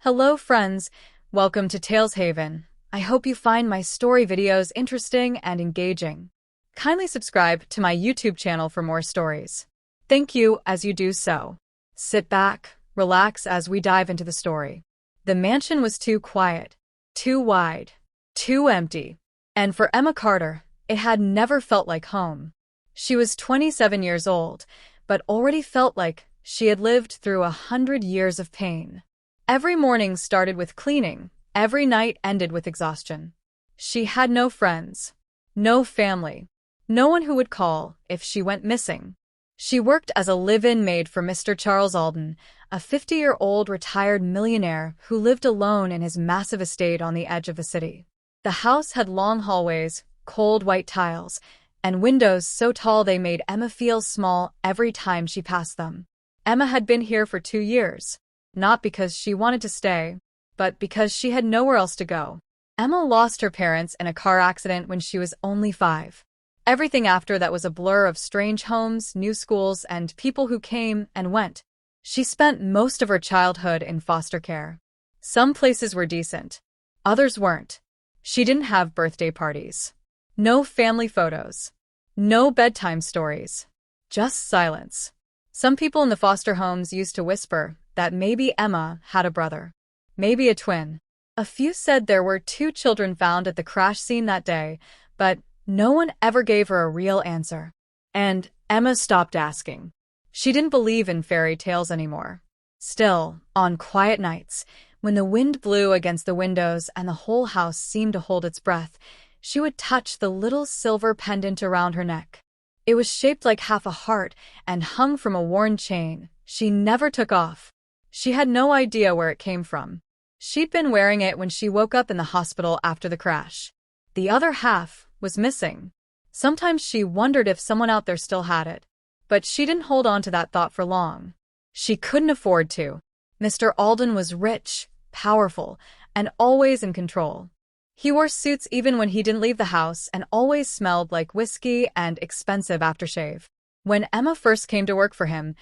Hello friends, welcome to Tales Haven. I hope you find my story videos interesting and engaging. Kindly subscribe to my YouTube channel for more stories. Thank you as you do so. Sit back, relax as we dive into the story. The mansion was too quiet, too wide, too empty. And for Emma Carter, it had never felt like home. She was 27 years old, but already felt like she had lived through 100 years of pain. Every morning started with cleaning, every night ended with exhaustion. She had no friends, no family, no one who would call if she went missing. She worked as a live-in maid for Mr. Charles Alden, a 50-year-old retired millionaire who lived alone in his massive estate on the edge of the city. The house had long hallways, cold white tiles, and windows so tall they made Emma feel small every time she passed them. Emma had been here for 2 years. Not because she wanted to stay, but because she had nowhere else to go. Emma lost her parents in a car accident when she was only 5. Everything after that was a blur of strange homes, new schools, and people who came and went. She spent most of her childhood in foster care. Some places were decent, others weren't. She didn't have birthday parties. No family photos. No bedtime stories. Just silence. Some people in the foster homes used to whisper that maybe Emma had a brother. Maybe a twin. A few said there were 2 children found at the crash scene that day, but no one ever gave her a real answer. And Emma stopped asking. She didn't believe in fairy tales anymore. Still, on quiet nights, when the wind blew against the windows and the whole house seemed to hold its breath, she would touch the little silver pendant around her neck. It was shaped like half a heart and hung from a worn chain she never took off. She had no idea where it came from. She'd been wearing it when she woke up in the hospital after the crash. The other half was missing. Sometimes she wondered if someone out there still had it. But she didn't hold on to that thought for long. She couldn't afford to. Mr. Alden was rich, powerful, and always in control. He wore suits even when he didn't leave the house and always smelled like whiskey and expensive aftershave. When Emma first came to work for him,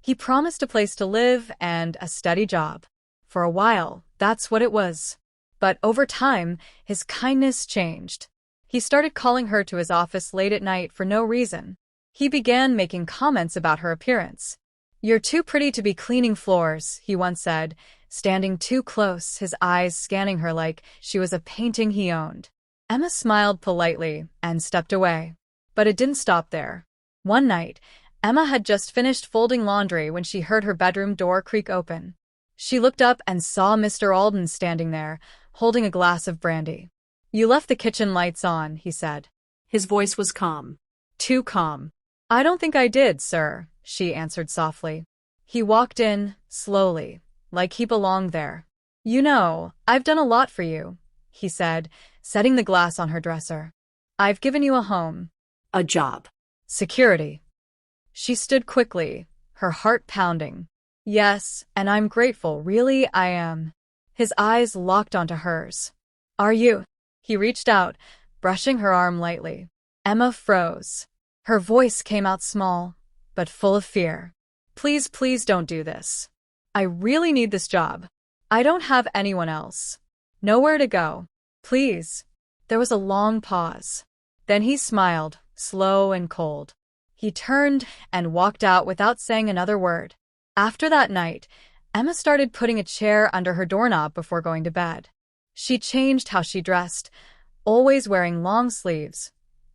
he promised a place to live and a steady job. For a while, that's what it was. But over time, his kindness changed. He started calling her to his office late at night for no reason. He began making comments about her appearance. "You're too pretty to be cleaning floors," he once said, standing too close, his eyes scanning her like she was a painting he owned. Emma smiled politely and stepped away. But it didn't stop there. One night, Emma had just finished folding laundry when she heard her bedroom door creak open. She looked up and saw Mr. Alden standing there, holding a glass of brandy. "You left the kitchen lights on," he said. His voice was calm. Too calm. "I don't think I did, sir," she answered softly. He walked in, slowly, like he belonged there. "You know, I've done a lot for you," he said, setting the glass on her dresser. "I've given you a home. A job. Security." She stood quickly, her heart pounding. "Yes, and I'm grateful, really I am." His eyes locked onto hers. "Are you?" He reached out, brushing her arm lightly. Emma froze. Her voice came out small, but full of fear. "Please, please don't do this. I really need this job. I don't have anyone else. Nowhere to go. Please." There was a long pause. Then he smiled, slow and cold. He turned and walked out without saying another word. After that night, Emma started putting a chair under her doorknob before going to bed. She changed how she dressed, always wearing long sleeves,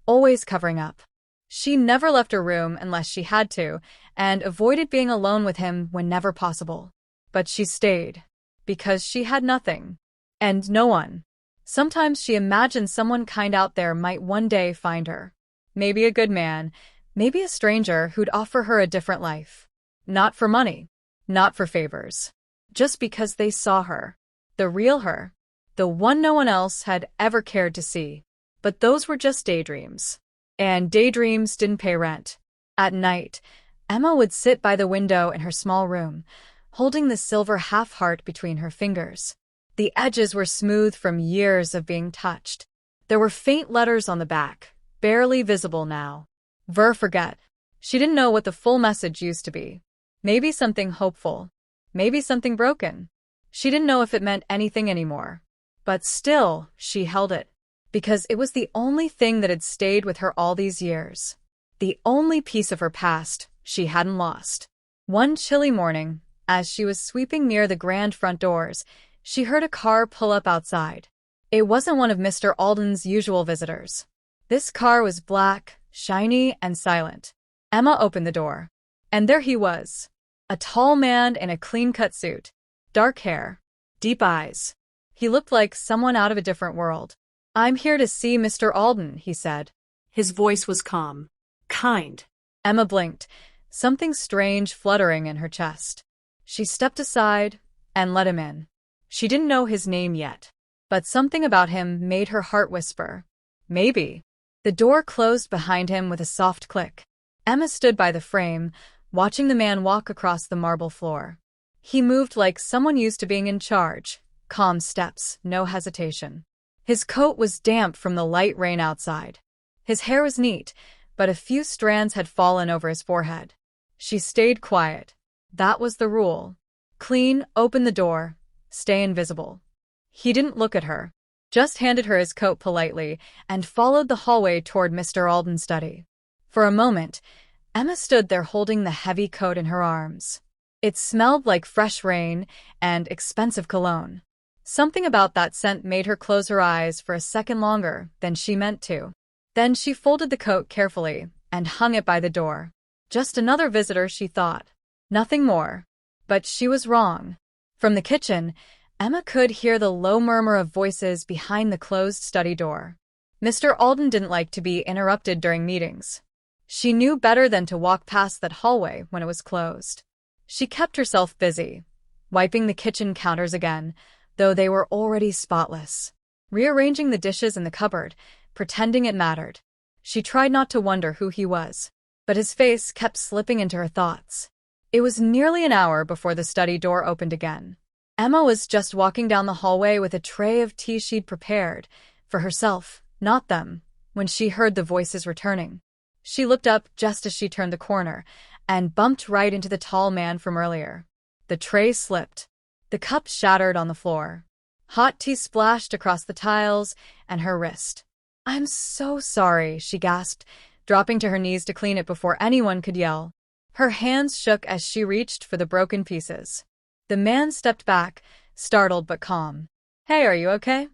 always covering up. She never left her room unless she had to, and avoided being alone with him whenever possible. But she stayed, because she had nothing. And no one. Sometimes she imagined someone kind out there might one day find her. Maybe a good man, maybe a stranger who'd offer her a different life. Not for money, not for favors. Just because they saw her. The real her. The one no one else had ever cared to see. But those were just daydreams. And daydreams didn't pay rent. At night, Emma would sit by the window in her small room, holding the silver half-heart between her fingers. The edges were smooth from years of being touched. There were faint letters on the back, barely visible now. Ver forget. She didn't know what the full message used to be. Maybe something hopeful. Maybe something broken. She didn't know if it meant anything anymore. But still, she held it. Because it was the only thing that had stayed with her all these years. The only piece of her past she hadn't lost. One chilly morning, as she was sweeping near the grand front doors, she heard a car pull up outside. It wasn't one of Mr. Alden's usual visitors. This car was black, shiny, and silent. Emma opened the door. And there he was. A tall man in a clean-cut suit. Dark hair. Deep eyes. He looked like someone out of a different world. "I'm here to see Mr. Alden," he said. His voice was calm. Kind. Emma blinked, something strange fluttering in her chest. She stepped aside and let him in. She didn't know his name yet, but something about him made her heart whisper, maybe. The door closed behind him with a soft click. Emma stood by the frame, watching the man walk across the marble floor. He moved like someone used to being in charge. Calm steps, no hesitation. His coat was damp from the light rain outside. His hair was neat, but a few strands had fallen over his forehead. She stayed quiet. That was the rule. Clean, open the door, stay invisible. He didn't look at her, just handed her his coat politely and followed the hallway toward Mr. Alden's study. For a moment, Emma stood there holding the heavy coat in her arms. It smelled like fresh rain and expensive cologne. Something about that scent made her close her eyes for a second longer than she meant to. Then she folded the coat carefully and hung it by the door. Just another visitor, she thought. Nothing more. But she was wrong. From the kitchen, Emma could hear the low murmur of voices behind the closed study door. Mr. Alden didn't like to be interrupted during meetings. She knew better than to walk past that hallway when it was closed. She kept herself busy, wiping the kitchen counters again, though they were already spotless, rearranging the dishes in the cupboard, pretending it mattered. She tried not to wonder who he was, but his face kept slipping into her thoughts. It was nearly an hour before the study door opened again. Emma was just walking down the hallway with a tray of tea she'd prepared, for herself, not them, when she heard the voices returning. She looked up just as she turned the corner, and bumped right into the tall man from earlier. The tray slipped. The cup shattered on the floor. Hot tea splashed across the tiles and her wrist. "I'm so sorry," she gasped, dropping to her knees to clean it before anyone could yell. Her hands shook as she reached for the broken pieces. The man stepped back, startled but calm. "Hey, are you okay?"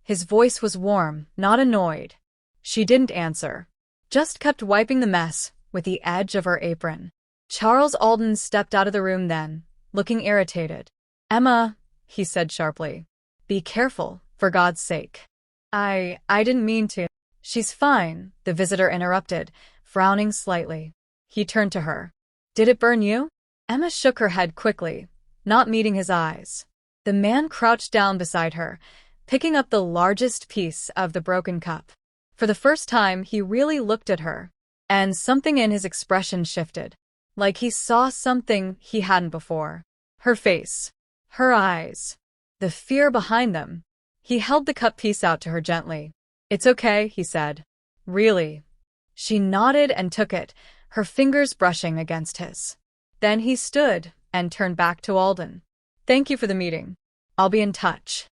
His voice was warm, not annoyed. She didn't answer, just kept wiping the mess with the edge of her apron. Charles Alden stepped out of the room then, looking irritated. "Emma," he said sharply. "Be careful, for God's sake." I didn't mean to." "She's fine," the visitor interrupted, frowning slightly. He turned to her. "Did it burn you?" Emma shook her head quickly, not meeting his eyes. The man crouched down beside her, picking up the largest piece of the broken cup. For the first time, he really looked at her, and something in his expression shifted, like he saw something he hadn't before. Her face, her eyes, the fear behind them. He held the cup piece out to her gently. "It's okay," he said. "Really?" She nodded and took it, her fingers brushing against his. Then he stood and turned back to Alden. "Thank you for the meeting. I'll be in touch."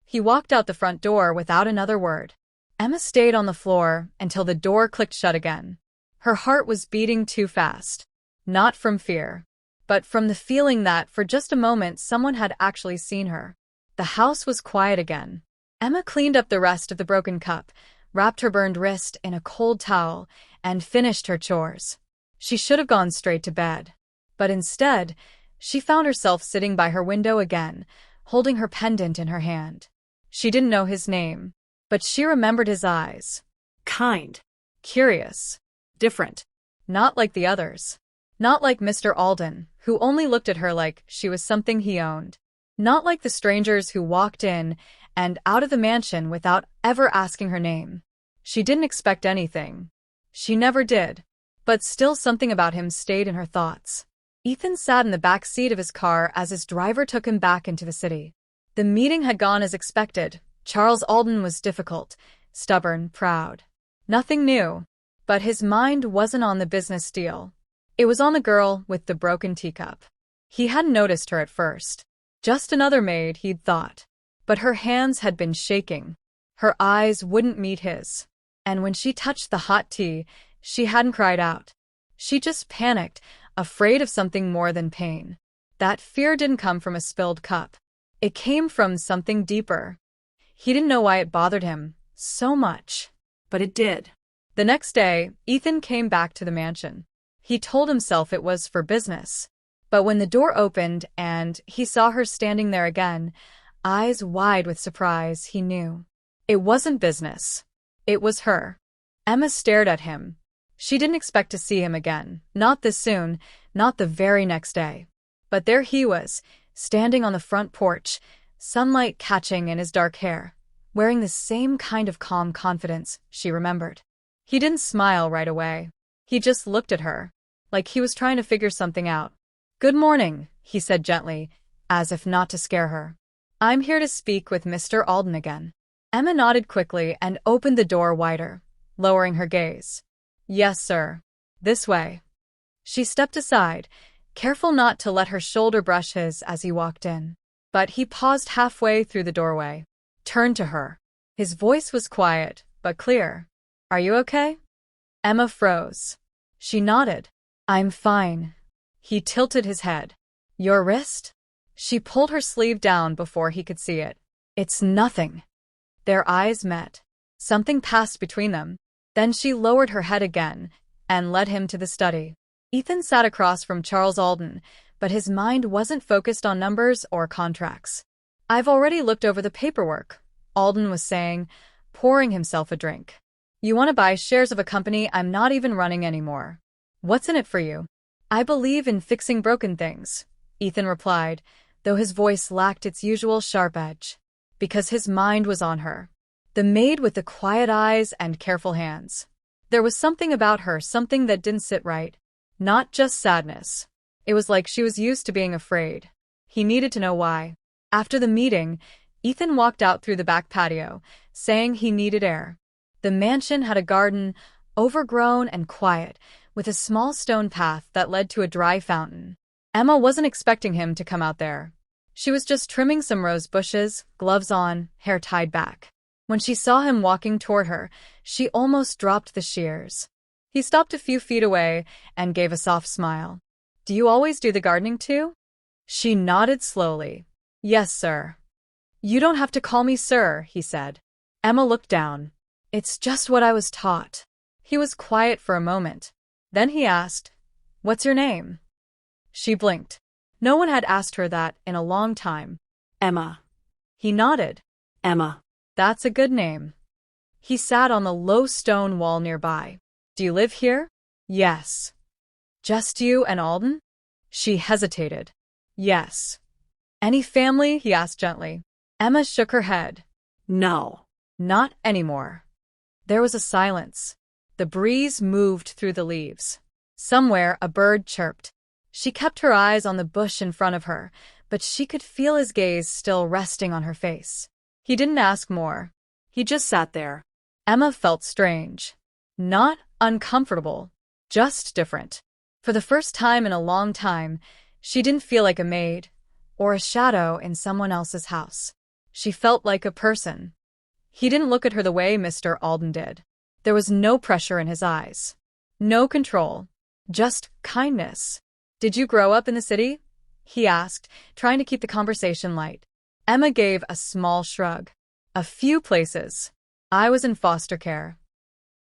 He walked out the front door without another word. Emma stayed on the floor until the door clicked shut again. Her heart was beating too fast. Not from fear, but from the feeling that for just a moment someone had actually seen her. The house was quiet again. Emma cleaned up the rest of the broken cup, wrapped her burned wrist in a cold towel, and finished her chores. She should have gone straight to bed. But instead, she found herself sitting by her window again, holding her pendant in her hand. She didn't know his name, but she remembered his eyes. Kind. Curious. Different. Not like the others. Not like Mr. Alden, who only looked at her like she was something he owned. Not like the strangers who walked in and out of the mansion without ever asking her name. She didn't expect anything. She never did. But still something about him stayed in her thoughts. Ethan sat in the back seat of his car as his driver took him back into the city. The meeting had gone as expected. Charles Alden was difficult, stubborn, proud. Nothing new. But his mind wasn't on the business deal. It was on the girl with the broken teacup. He hadn't noticed her at first. Just another maid, he'd thought. But her hands had been shaking. Her eyes wouldn't meet his. And when she touched the hot tea, she hadn't cried out. She just panicked, afraid of something more than pain. That fear didn't come from a spilled cup. It came from something deeper. He didn't know why it bothered him so much. But it did. The next day, Ethan came back to the mansion. He told himself it was for business. But when the door opened and he saw her standing there again, eyes wide with surprise, he knew. It wasn't business. It was her. Emma stared at him. She didn't expect to see him again. Not this soon, not the very next day. But there he was, standing on the front porch, sunlight catching in his dark hair, wearing the same kind of calm confidence she remembered. He didn't smile right away. He just looked at her, like he was trying to figure something out. "Good morning," he said gently, as if not to scare her. "I'm here to speak with Mr. Alden again." Emma nodded quickly and opened the door wider, lowering her gaze. "Yes, sir. This way." She stepped aside, careful not to let her shoulder brush his as he walked in. But he paused halfway through the doorway, turned to her. His voice was quiet, but clear. "Are you okay?" Emma froze. She nodded. "I'm fine." He tilted his head. "Your wrist?" She pulled her sleeve down before he could see it. "It's nothing." Their eyes met. Something passed between them. Then she lowered her head again and led him to the study. Ethan sat across from Charles Alden, but his mind wasn't focused on numbers or contracts. "I've already looked over the paperwork," Alden was saying, pouring himself a drink. "You want to buy shares of a company I'm not even running anymore. What's in it for you?" "I believe in fixing broken things," Ethan replied, though his voice lacked its usual sharp edge. Because his mind was on her. The maid with the quiet eyes and careful hands. There was something about her, something that didn't sit right. Not just sadness. It was like she was used to being afraid. He needed to know why. After the meeting, Ethan walked out through the back patio, saying he needed air. The mansion had a garden, overgrown and quiet, with a small stone path that led to a dry fountain. Emma wasn't expecting him to come out there. She was just trimming some rose bushes, gloves on, hair tied back. When she saw him walking toward her, she almost dropped the shears. He stopped a few feet away and gave a soft smile. "Do you always do the gardening too?" She nodded slowly. "Yes, sir." "You don't have to call me sir," he said. Emma looked down. "It's just what I was taught." He was quiet for a moment. Then he asked, "What's your name?" She blinked. No one had asked her that in a long time. Emma. He nodded. Emma. "That's a good name." He sat on the low stone wall nearby. "Do you live here?" "Yes." "Just you and Alden?" She hesitated. "Yes." "Any family?" he asked gently. Emma shook her head. No. "Not anymore." There was a silence. The breeze moved through the leaves. Somewhere a bird chirped. She kept her eyes on the bush in front of her, but she could feel his gaze still resting on her face. He didn't ask more. He just sat there. Emma felt strange. Not uncomfortable, just different. For the first time in a long time, she didn't feel like a maid or a shadow in someone else's house. She felt like a person. He didn't look at her the way Mr. Alden did. There was no pressure in his eyes. No control. Just kindness. "Did you grow up in the city?" he asked, trying to keep the conversation light. Emma gave a small shrug. "A few places. I was in foster care."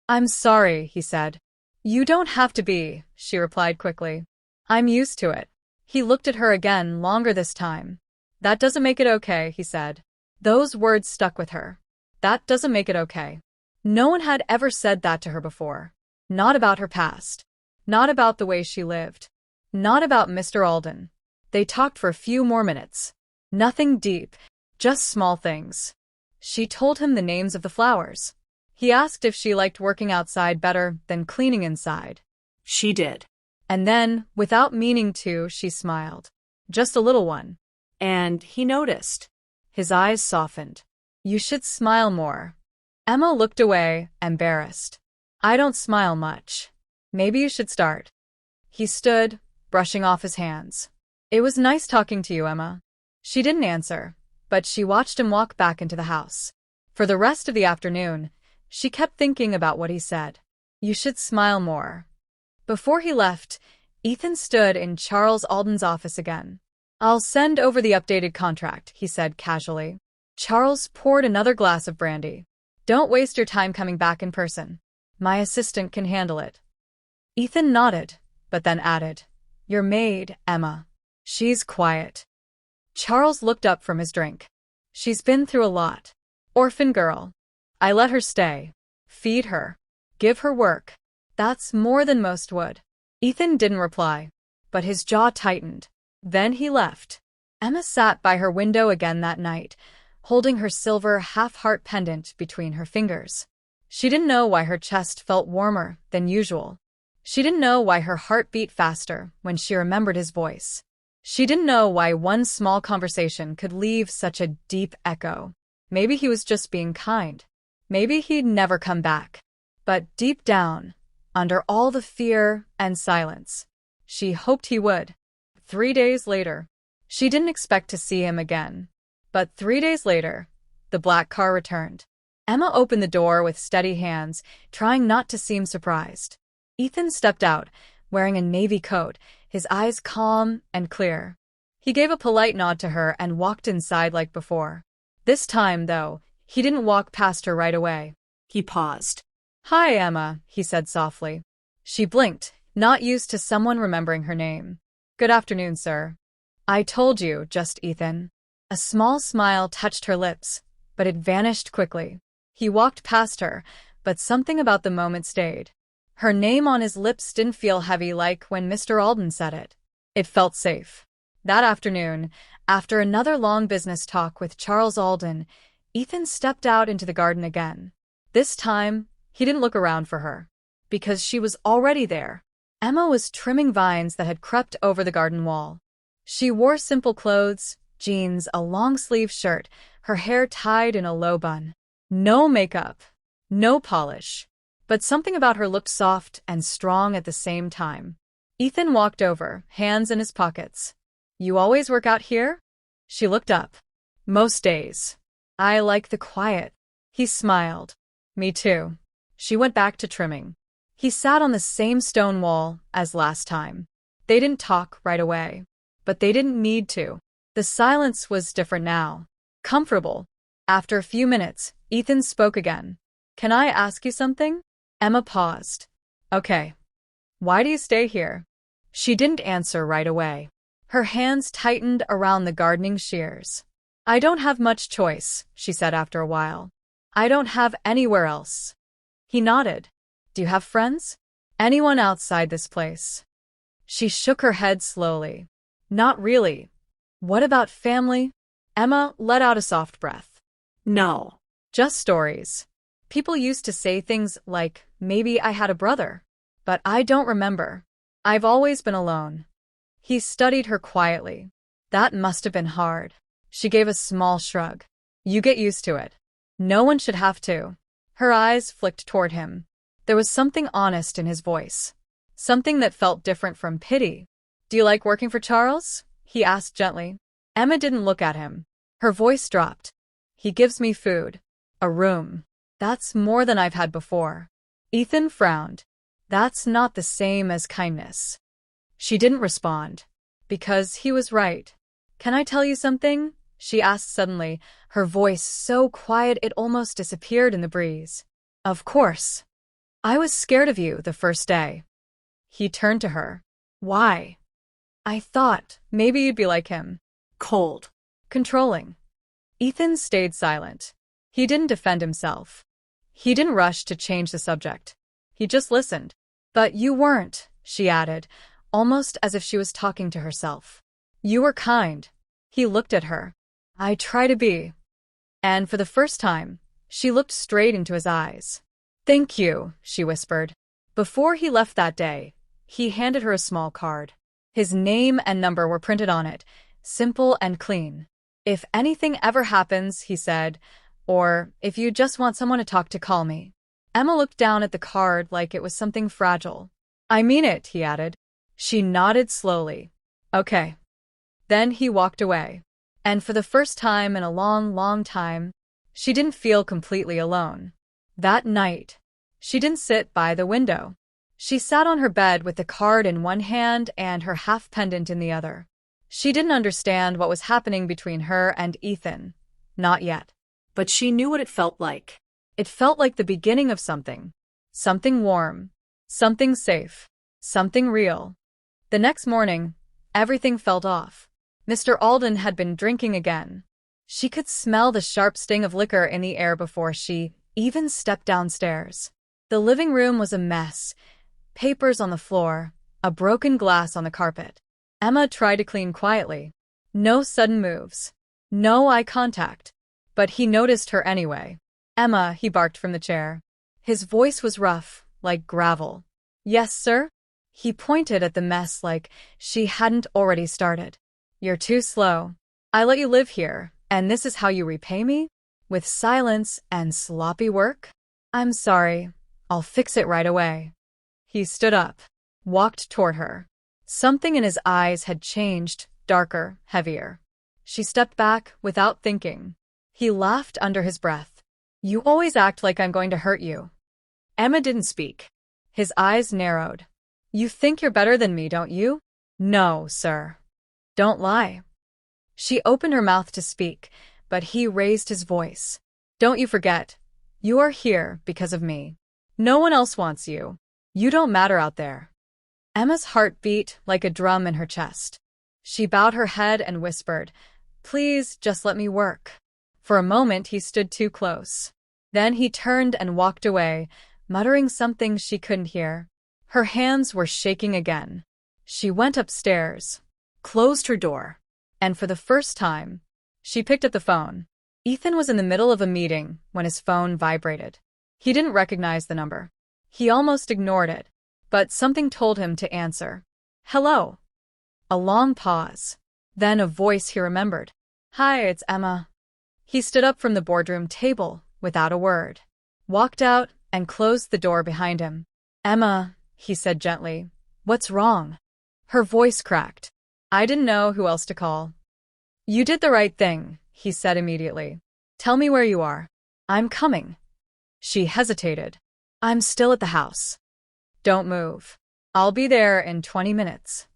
"I'm sorry," he said. "You don't have to be," she replied quickly. "I'm used to it." He looked at her again, longer this time. "That doesn't make it okay," he said. Those words stuck with her. That doesn't make it okay. No one had ever said that to her before. Not about her past. Not about the way she lived. Not about Mr. Alden. They talked for a few more minutes. Nothing deep, just small things. She told him the names of the flowers. He asked if she liked working outside better than cleaning inside. She did. And then, without meaning to, she smiled. Just a little one. And he noticed. His eyes softened. "You should smile more." Emma looked away, embarrassed. "I don't smile much. Maybe you should start." He stood, brushing off his hands. "It was nice talking to you, Emma." She didn't answer, but she watched him walk back into the house. For the rest of the afternoon, she kept thinking about what he said. You should smile more. Before he left, Ethan stood in Charles Alden's office again. I'll send over the updated contract, he said casually. Charles poured another glass of brandy. Don't waste your time coming back in person. My assistant can handle it. Ethan nodded, but then added, Your maid, Emma. She's quiet. Charles looked up from his drink. She's been through a lot. Orphan girl. I let her stay. Feed her. Give her work. That's more than most would. Ethan didn't reply, but his jaw tightened. Then he left. Emma sat by her window again that night, holding her silver half-heart pendant between her fingers. She didn't know why her chest felt warmer than usual. She didn't know why her heart beat faster when she remembered his voice. She didn't know why one small conversation could leave such a deep echo. Maybe he was just being kind. Maybe he'd never come back. But deep down, under all the fear and silence, she hoped he would. 3 days later, she didn't expect to see him again. But 3 days later, the black car returned. Emma opened the door with steady hands, trying not to seem surprised. Ethan stepped out, wearing a navy coat, his eyes calm and clear. He gave a polite nod to her and walked inside like before. This time, though, he didn't walk past her right away. He paused. Hi, Emma, he said softly. She blinked, not used to someone remembering her name. Good afternoon, sir. I told you, just Ethan. A small smile touched her lips, but it vanished quickly. He walked past her, but something about the moment stayed. Her name on his lips didn't feel heavy like when Mr. Alden said it. It felt safe. That afternoon, after another long business talk with Charles Alden, Ethan stepped out into the garden again. This time, he didn't look around for her, because she was already there. Emma was trimming vines that had crept over the garden wall. She wore simple clothes, jeans, a long-sleeve shirt, her hair tied in a low bun. No makeup, no polish. But something about her looked soft and strong at the same time. Ethan walked over, hands in his pockets. You always work out here? She looked up. Most days. I like the quiet. He smiled. Me too. She went back to trimming. He sat on the same stone wall as last time. They didn't talk right away, but they didn't need to. The silence was different now. Comfortable. After a few minutes, Ethan spoke again. Can I ask you something? Emma paused. Okay. Why do you stay here? She didn't answer right away. Her hands tightened around the gardening shears. I don't have much choice, she said after a while. I don't have anywhere else. He nodded. Do you have friends? Anyone outside this place? She shook her head slowly. Not really. What about family? Emma let out a soft breath. No. Just stories. People used to say things like, maybe I had a brother. But I don't remember. I've always been alone. He studied her quietly. That must have been hard. She gave a small shrug. You get used to it. No one should have to. Her eyes flicked toward him. There was something honest in his voice. Something that felt different from pity. Do you like working for Charles? He asked gently. Emma didn't look at him. Her voice dropped. He gives me food. A room. That's more than I've had before. Ethan frowned. That's not the same as kindness. She didn't respond. Because he was right. Can I tell you something? She asked suddenly, her voice so quiet it almost disappeared in the breeze. Of course. I was scared of you the first day. He turned to her. Why? I thought maybe you'd be like him. Cold. Controlling. Ethan stayed silent. He didn't defend himself. He didn't rush to change the subject. He just listened. But you weren't, she added, almost as if she was talking to herself. You were kind. He looked at her. I try to be. And for the first time, she looked straight into his eyes. Thank you, she whispered. Before he left that day, he handed her a small card. His name and number were printed on it, simple and clean. If anything ever happens, he said, or if you just want someone to talk to, call me. Emma looked down at the card like it was something fragile. I mean it, he added. She nodded slowly. Okay. Then he walked away. And for the first time in a long, long time, she didn't feel completely alone. That night, she didn't sit by the window. She sat on her bed with the card in one hand and her half pendant in the other. She didn't understand what was happening between her and Ethan. Not yet. But she knew what it felt like. It felt like the beginning of something. Something warm. Something safe. Something real. The next morning, everything felt off. Mr. Alden had been drinking again. She could smell the sharp sting of liquor in the air before she even stepped downstairs. The living room was a mess. Papers on the floor, a broken glass on the carpet. Emma tried to clean quietly. No sudden moves. No eye contact. But he noticed her anyway. "Emma," he barked from the chair. His voice was rough, like gravel. "Yes, sir?" He pointed at the mess like she hadn't already started. "You're too slow. I let you live here, and this is how you repay me? With silence and sloppy work? I'm sorry. I'll fix it right away." He stood up, walked toward her. Something in his eyes had changed, darker, heavier. She stepped back without thinking. He laughed under his breath. "You always act like I'm going to hurt you." Emma didn't speak. His eyes narrowed. "You think you're better than me, don't you?" "No, sir." "Don't lie." She opened her mouth to speak, but he raised his voice. "Don't you forget. You are here because of me. No one else wants you. You don't matter out there." Emma's heart beat like a drum in her chest. She bowed her head and whispered, "Please, just let me work." For a moment he stood too close. Then he turned and walked away, muttering something she couldn't hear. Her hands were shaking again. She went upstairs, closed her door, and for the first time, she picked up the phone. Ethan was in the middle of a meeting when his phone vibrated. He didn't recognize the number. He almost ignored it, but something told him to answer. "Hello." A long pause. Then a voice he remembered. "Hi, it's Emma." He stood up from the boardroom table without a word, walked out, and closed the door behind him. "Emma," he said gently, "what's wrong?" Her voice cracked. "I didn't know who else to call." "You did the right thing," he said immediately. "Tell me where you are." "I'm coming." She hesitated. "I'm still at the house." "Don't move. I'll be there in 20 minutes.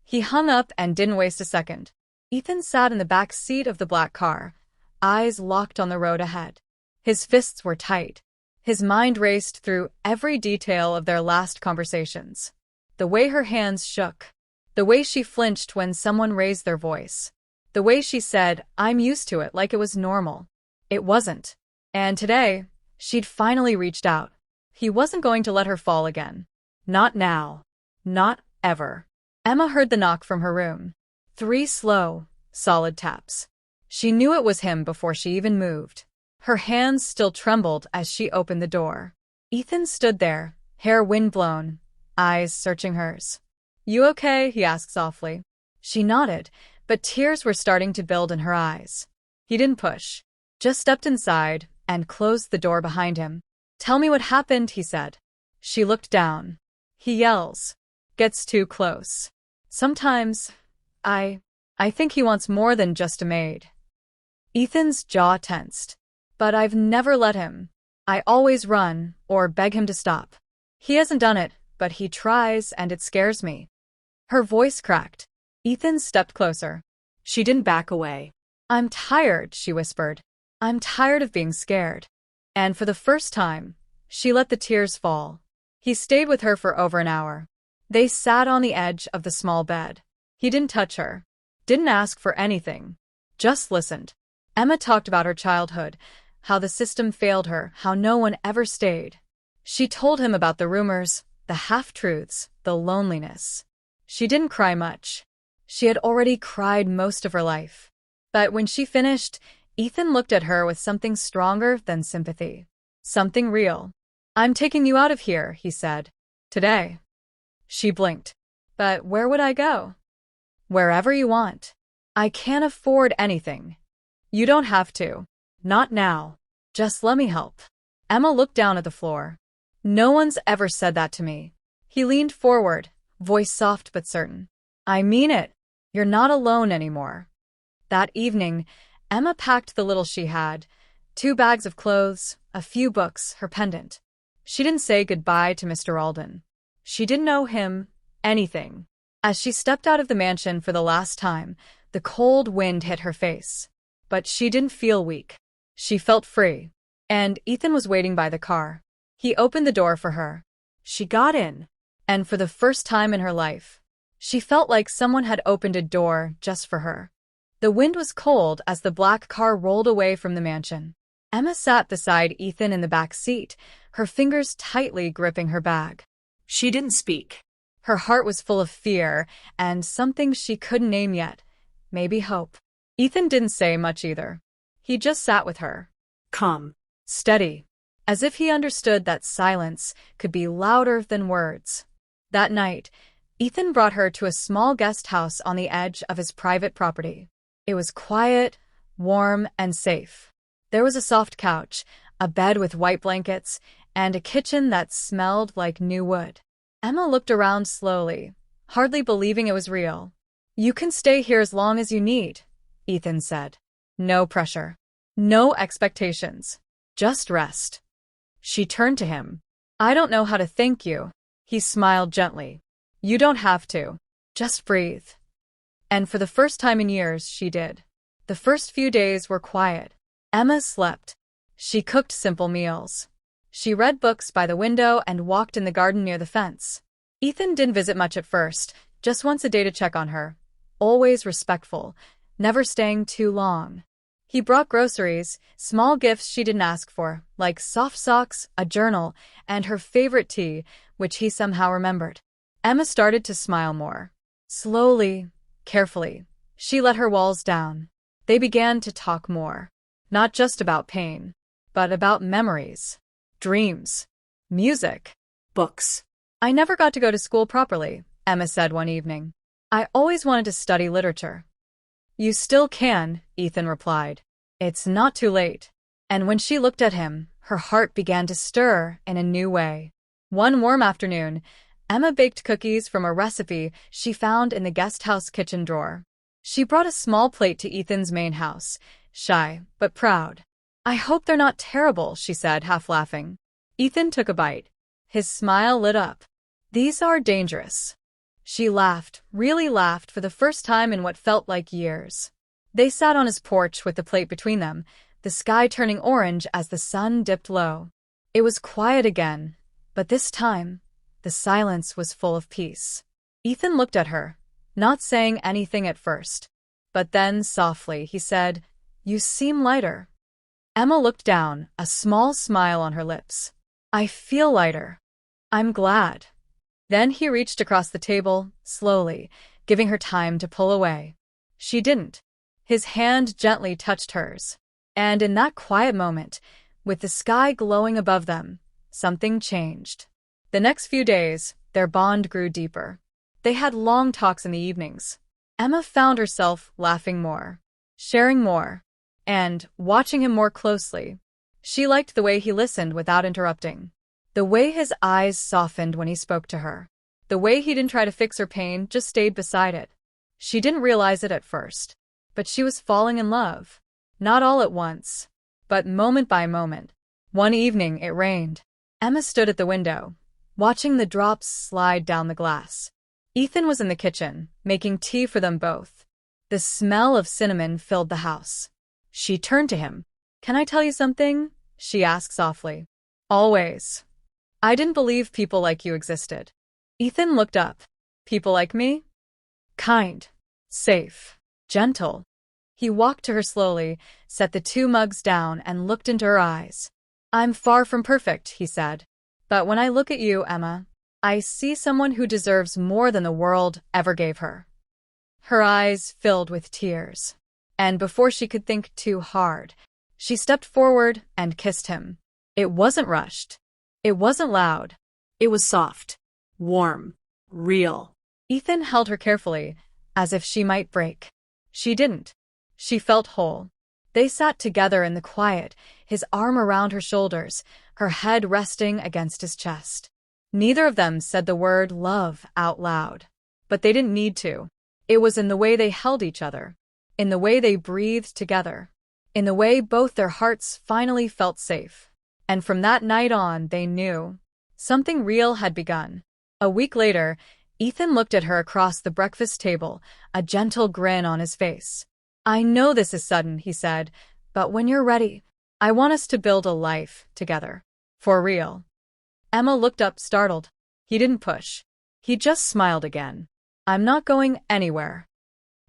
He hung up and didn't waste a second. Ethan sat in the back seat of the black car, eyes locked on the road ahead. His fists were tight. His mind raced through every detail of their last conversations. The way her hands shook. The way she flinched when someone raised their voice. The way she said, "I'm used to it," like it was normal. It wasn't. And today, she'd finally reached out. He wasn't going to let her fall again. Not now. Not ever. Emma heard the knock from her room. 3 slow, solid taps. She knew it was him before she even moved. Her hands still trembled as she opened the door. Ethan stood there, hair windblown, eyes searching hers. "You okay?" he asked softly. She nodded, but tears were starting to build in her eyes. He didn't push, just stepped inside and closed the door behind him. "Tell me what happened," he said. She looked down. He yells. Gets too close. Sometimes, I think he wants more than just a maid. Ethan's jaw tensed. "But I've never let him. I always run or beg him to stop. He hasn't done it, but he tries and it scares me." Her voice cracked. Ethan stepped closer. She didn't back away. "I'm tired," she whispered. "I'm tired of being scared." And for the first time, she let the tears fall. He stayed with her for over an hour. They sat on the edge of the small bed. He didn't touch her. Didn't ask for anything. Just listened. Emma talked about her childhood, how the system failed her, how no one ever stayed. She told him about the rumors, the half-truths, the loneliness. She didn't cry much. She had already cried most of her life. But when she finished, Ethan looked at her with something stronger than sympathy. Something real. "I'm taking you out of here," he said. "Today." She blinked. "But where would I go?" "Wherever you want. I can't afford anything." "You don't have to. Not now. Just let me help." Emma looked down at the floor. "No one's ever said that to me." He leaned forward, voice soft but certain. "I mean it. You're not alone anymore." That evening, Emma packed the little she had: 2 bags of clothes, a few books, her pendant. She didn't say goodbye to Mr. Alden. She didn't know him, anything. As she stepped out of the mansion for the last time, the cold wind hit her face. But she didn't feel weak. She felt free. And Ethan was waiting by the car. He opened the door for her. She got in. And for the first time in her life, she felt like someone had opened a door just for her. The wind was cold as the black car rolled away from the mansion. Emma sat beside Ethan in the back seat, her fingers tightly gripping her bag. She didn't speak. Her heart was full of fear and something she couldn't name yet. Maybe hope. Ethan didn't say much either. He just sat with her. Calm. Steady. As if he understood that silence could be louder than words. That night, Ethan brought her to a small guest house on the edge of his private property. It was quiet, warm, and safe. There was a soft couch, a bed with white blankets, and a kitchen that smelled like new wood. Emma looked around slowly, hardly believing it was real. "You can stay here as long as you need," Ethan said. "No pressure. No expectations. Just rest." She turned to him. "I don't know how to thank you." He smiled gently. "You don't have to. Just breathe." And for the first time in years, she did. The first few days were quiet. Emma slept. She cooked simple meals. She read books by the window and walked in the garden near the fence. Ethan didn't visit much at first, just once a day to check on her. Always respectful, never staying too long. He brought groceries, small gifts she didn't ask for, like soft socks, a journal, and her favorite tea, which he somehow remembered. Emma started to smile more. Slowly, carefully, she let her walls down. They began to talk more. Not just about pain, but about memories, dreams, music, Books. "I never got to go to school properly," Emma said one evening. "I always wanted to study literature." "You still can," Ethan replied. "It's not too late." And when she looked at him, her heart began to stir in a new way. One warm afternoon, Emma baked cookies from a recipe she found in the guest house kitchen drawer. She brought a small plate to Ethan's main house, shy but proud. "I hope they're not terrible," she said, half laughing. Ethan took a bite. His smile lit up. "These are dangerous." She laughed, really laughed for the first time in what felt like years. They sat on his porch with the plate between them, the sky turning orange as the sun dipped low. It was quiet again, but this time, the silence was full of peace. Ethan looked at her, not saying anything at first. But then, softly, he said, "You seem lighter." Emma looked down, a small smile on her lips. "I feel lighter. I'm glad." Then he reached across the table, slowly, giving her time to pull away. She didn't. His hand gently touched hers. And in that quiet moment, with the sky glowing above them, something changed. The next few days, their bond grew deeper. They had long talks in the evenings. Emma found herself laughing more, sharing more, and watching him more closely. She liked the way he listened without interrupting. The way his eyes softened when he spoke to her. The way he didn't try to fix her pain, just stayed beside it. She didn't realize it at first, but she was falling in love. Not all at once, but moment by moment. One evening it rained. Emma stood at the window, watching the drops slide down the glass. Ethan was in the kitchen, making tea for them both. The smell of cinnamon filled the house. She turned to him. "Can I tell you something?" she asked softly. "Always. I didn't believe people like you existed." Ethan looked up. "People like me?" "Kind, safe, gentle." He walked to her slowly, set the 2 mugs down, and looked into her eyes. "I'm far from perfect," he said. "But when I look at you, Emma, I see someone who deserves more than the world ever gave her." Her eyes filled with tears. And before she could think too hard, she stepped forward and kissed him. It wasn't rushed. It wasn't loud. It was soft, warm, real. Ethan held her carefully, as if she might break. She didn't. She felt whole. They sat together in the quiet, his arm around her shoulders, her head resting against his chest. Neither of them said the word love out loud. But they didn't need to. It was in the way they held each other. in the way they breathed together, in the way both their hearts finally felt safe. And from that night on, they knew something real had begun. A week later, Ethan looked at her across the breakfast table, a gentle grin on his face. "I know this is sudden," he said, "but when you're ready, I want us to build a life together. For real." Emma looked up, startled. He didn't push. He just smiled again. "I'm not going anywhere."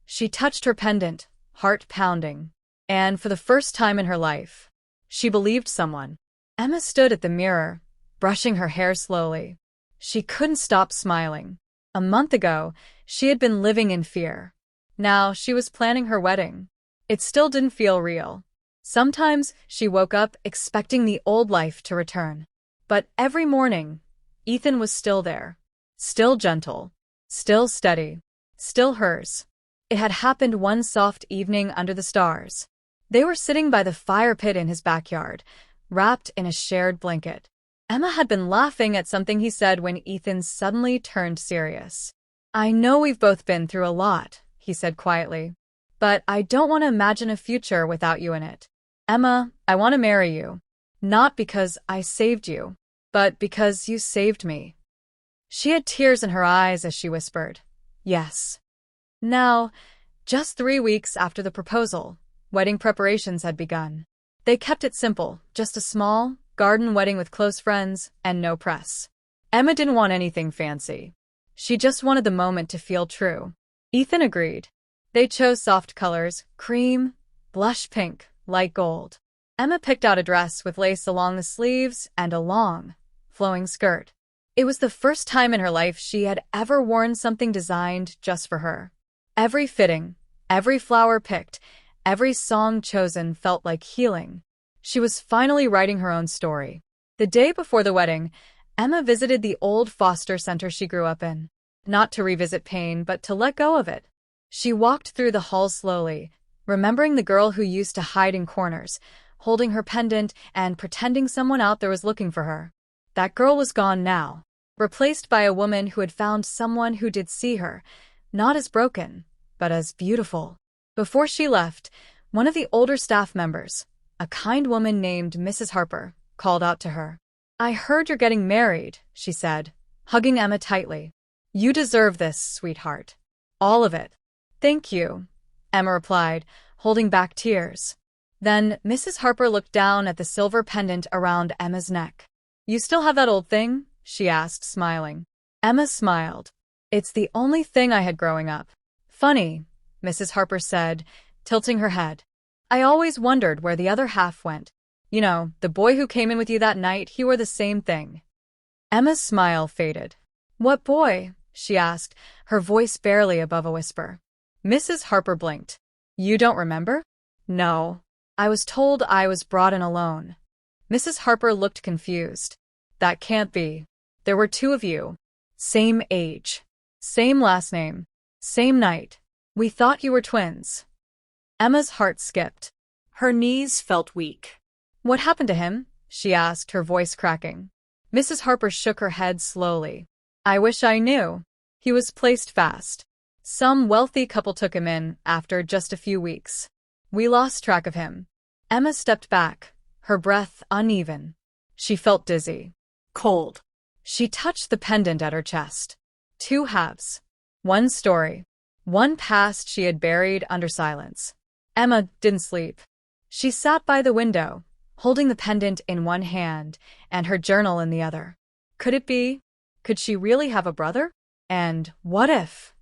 She touched her pendant, heart pounding. And for the first time in her life, she believed someone. Emma stood at the mirror, brushing her hair slowly. She couldn't stop smiling. A month ago, she had been living in fear. Now she was planning her wedding. It still didn't feel real. Sometimes she woke up expecting the old life to return. But every morning, Ethan was still there. Still gentle. Still steady. Still hers. It had happened one soft evening under the stars. They were sitting by the fire pit in his backyard, wrapped in a shared blanket. Emma had been laughing at something he said when Ethan suddenly turned serious. "I know we've both been through a lot," he said quietly. "But I don't want to imagine a future without you in it. Emma, I want to marry you. Not because I saved you, but because you saved me." She had tears in her eyes as she whispered, "Yes." Now, just 3 weeks after the proposal, wedding preparations had begun. They kept it simple, just a small, garden wedding with close friends and no press. Emma didn't want anything fancy. She just wanted the moment to feel true. Ethan agreed. They chose soft colors, cream, blush pink, light gold. Emma picked out a dress with lace along the sleeves and a long, flowing skirt. It was the first time in her life she had ever worn something designed just for her. Every fitting, every flower picked, every song chosen felt like healing. She was finally writing her own story. The day before the wedding, Emma visited the old foster center she grew up in. Not to revisit pain, but to let go of it. She walked through the halls slowly, remembering the girl who used to hide in corners, holding her pendant and pretending someone out there was looking for her. That girl was gone now, replaced by a woman who had found someone who did see her, not as broken, but as beautiful. Before she left, one of the older staff members, a kind woman named Mrs. Harper, called out to her. "I heard you're getting married," she said, hugging Emma tightly. "You deserve this, sweetheart. All of it." "Thank you," Emma replied, holding back tears. Then Mrs. Harper looked down at the silver pendant around Emma's neck. "You still have that old thing?" she asked, smiling. Emma smiled. "It's the only thing I had growing up." "Funny," Mrs. Harper said, tilting her head. "I always wondered where the other half went. You know, the boy who came in with you that night, he wore the same thing." Emma's smile faded. "What boy?" she asked, her voice barely above a whisper. Mrs. Harper blinked. "You don't remember?" "No. I was told I was brought in alone." Mrs. Harper looked confused. "That can't be. There were 2 of you. Same age. Same last name. Same night. We thought you were twins." Emma's heart skipped. Her knees felt weak. "What happened to him?" she asked, her voice cracking. Mrs. Harper shook her head slowly. "I wish I knew. He was placed fast. Some wealthy couple took him in after just a few weeks. We lost track of him." Emma stepped back, her breath uneven. She felt dizzy. Cold. She touched the pendant at her chest. 2 halves. One story. One past she had buried under silence. Emma didn't sleep. She sat by the window, holding the pendant in one hand and her journal in the other. Could it be? Could she really have a brother? And what if?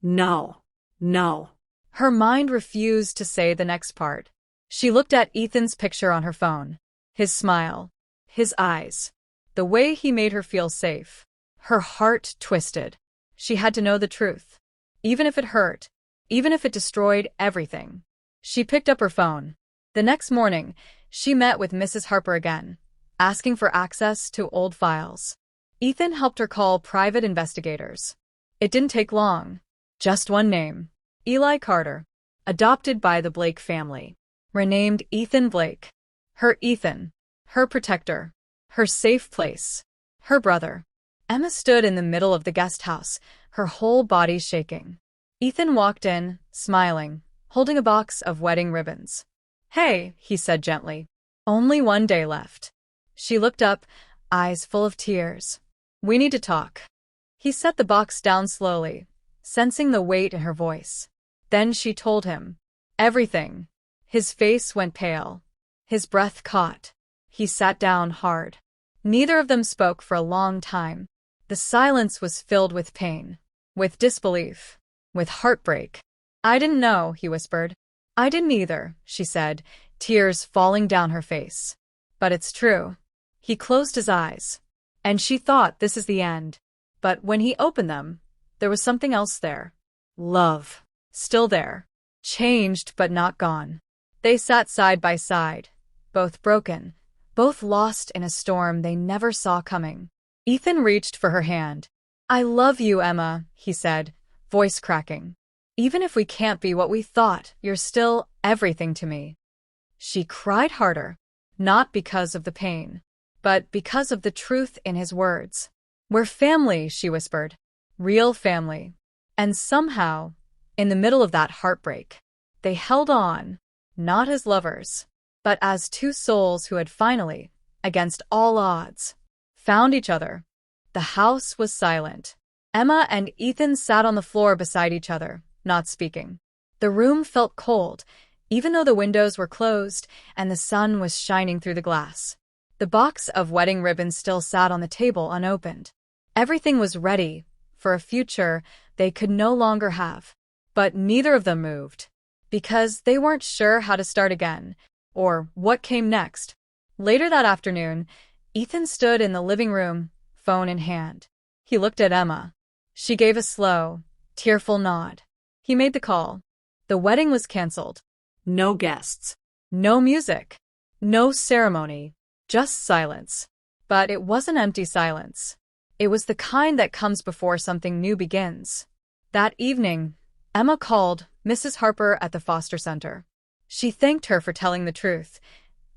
No. No. Her mind refused to say the next part. She looked at Ethan's picture on her phone. His smile. His eyes. The way he made her feel safe. Her heart twisted. She had to know the truth. Even if it hurt. Even if it destroyed everything. She picked up her phone. The next morning, she met with Mrs. Harper again, asking for access to old files. Ethan helped her call private investigators. It didn't take long. Just one name. Eli Carter. Adopted by the Blake family. Renamed Ethan Blake. Her Ethan. Her protector. Her safe place. Her brother. Emma stood in the middle of the guest house, her whole body shaking. Ethan walked in, smiling, holding a box of wedding ribbons. "Hey," he said gently. "Only one day left." She looked up, eyes full of tears. "We need to talk." He set the box down slowly, sensing the weight in her voice. Then she told him everything. His face went pale. His breath caught. He sat down hard. Neither of them spoke for a long time. The silence was filled with pain, with disbelief, with heartbreak. "I didn't know," he whispered. "I didn't either," she said, tears falling down her face. "But it's true." He closed his eyes, and she thought this is the end. But when he opened them, there was something else there. Love. Still there. Changed but not gone. They sat side by side, both broken, both lost in a storm they never saw coming. Ethan reached for her hand. "I love you, Emma," he said, voice cracking. "Even if we can't be what we thought, you're still everything to me." She cried harder, not because of the pain, but because of the truth in his words. "We're family," she whispered. "Real family." And somehow, in the middle of that heartbreak, they held on, not as lovers, but as two souls who had finally, against all odds, found each other. The house was silent. Emma and Ethan sat on the floor beside each other, not speaking. The room felt cold, even though the windows were closed and the sun was shining through the glass. The box of wedding ribbons still sat on the table unopened. Everything was ready for a future they could no longer have. But neither of them moved, because they weren't sure how to start again, or what came next. Later that afternoon, Ethan stood in the living room, phone in hand. He looked at Emma. She gave a slow, tearful nod. He made the call. The wedding was canceled. No guests. No music. No ceremony. Just silence. But it wasn't empty silence. It was the kind that comes before something new begins. That evening, Emma called Mrs. Harper at the foster center. She thanked her for telling the truth,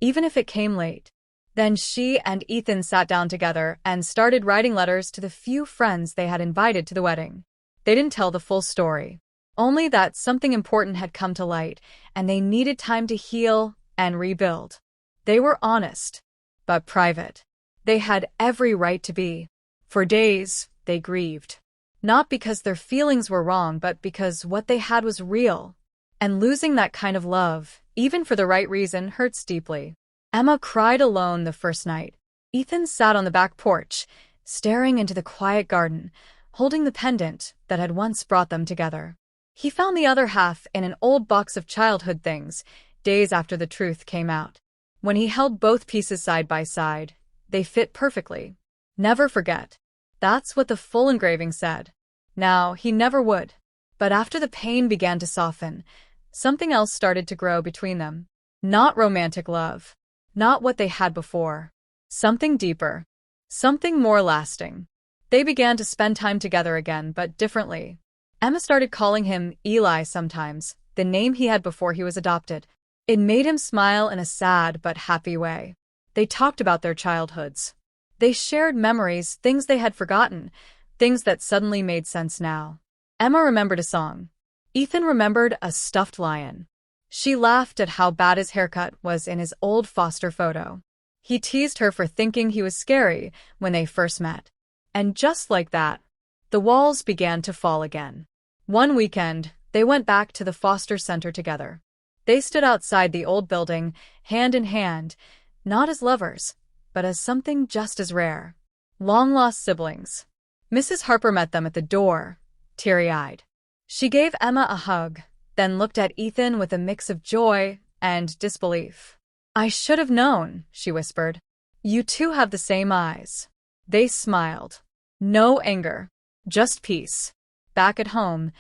even if it came late. Then she and Ethan sat down together and started writing letters to the few friends they had invited to the wedding. They didn't tell the full story, only that something important had come to light and they needed time to heal and rebuild. They were honest, but private. They had every right to be. For days, they grieved. Not because their feelings were wrong, but because what they had was real. And losing that kind of love, even for the right reason, hurts deeply. Emma cried alone the first night. Ethan sat on the back porch, staring into the quiet garden, holding the pendant that had once brought them together. He found the other half in an old box of childhood things, days after the truth came out. When he held both pieces side by side, they fit perfectly. "Never forget." That's what the full engraving said. Now, he never would. But after the pain began to soften, something else started to grow between them. Not romantic love. Not what they had before. Something deeper. Something more lasting. They began to spend time together again, but differently. Emma started calling him Eli sometimes, the name he had before he was adopted. It made him smile in a sad but happy way. They talked about their childhoods. They shared memories, things they had forgotten, things that suddenly made sense now. Emma remembered a song. Ethan remembered a stuffed lion. She laughed at how bad his haircut was in his old foster photo. He teased her for thinking he was scary when they first met. And just like that, the walls began to fall again. One weekend, they went back to the foster center together. They stood outside the old building, hand in hand, not as lovers, but as something just as rare. Long-lost siblings. Mrs. Harper met them at the door, teary-eyed. She gave Emma a hug, then looked at Ethan with a mix of joy and disbelief. "I should have known," she whispered. "You two have the same eyes." They smiled. No anger, just peace. Back at home,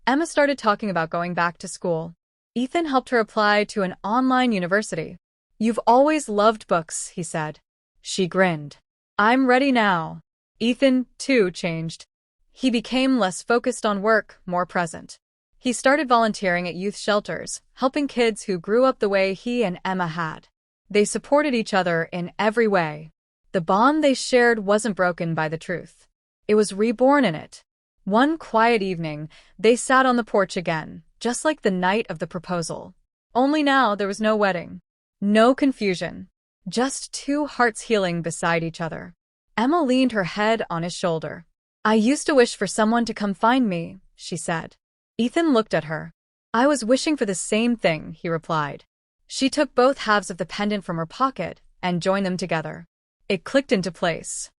Emma started talking about going back to school. Ethan helped her apply to an online university. "You've always loved books," he said. She grinned. "I'm ready now." Ethan, too, changed. He became less focused on work, more present. He started volunteering at youth shelters, helping kids who grew up the way he and Emma had. They supported each other in every way. The bond they shared wasn't broken by the truth. It was reborn in it. One quiet evening, they sat on the porch again, just like the night of the proposal. Only now there was no wedding. No confusion. Just two hearts healing beside each other. Emma leaned her head on his shoulder. "I used to wish for someone to come find me," she said. Ethan looked at her. "I was wishing for the same thing," he replied. She took both halves of the pendant from her pocket and joined them together. It clicked into place.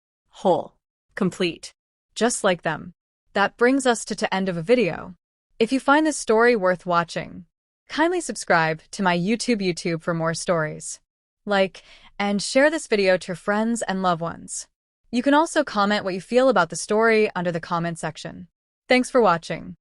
Whole. Complete. Just like them. That brings us to the end of a video. If you find this story worth watching, kindly subscribe to my YouTube for more stories. Like and share this video to your friends and loved ones. You can also comment what you feel about the story under the comment section. Thanks for watching.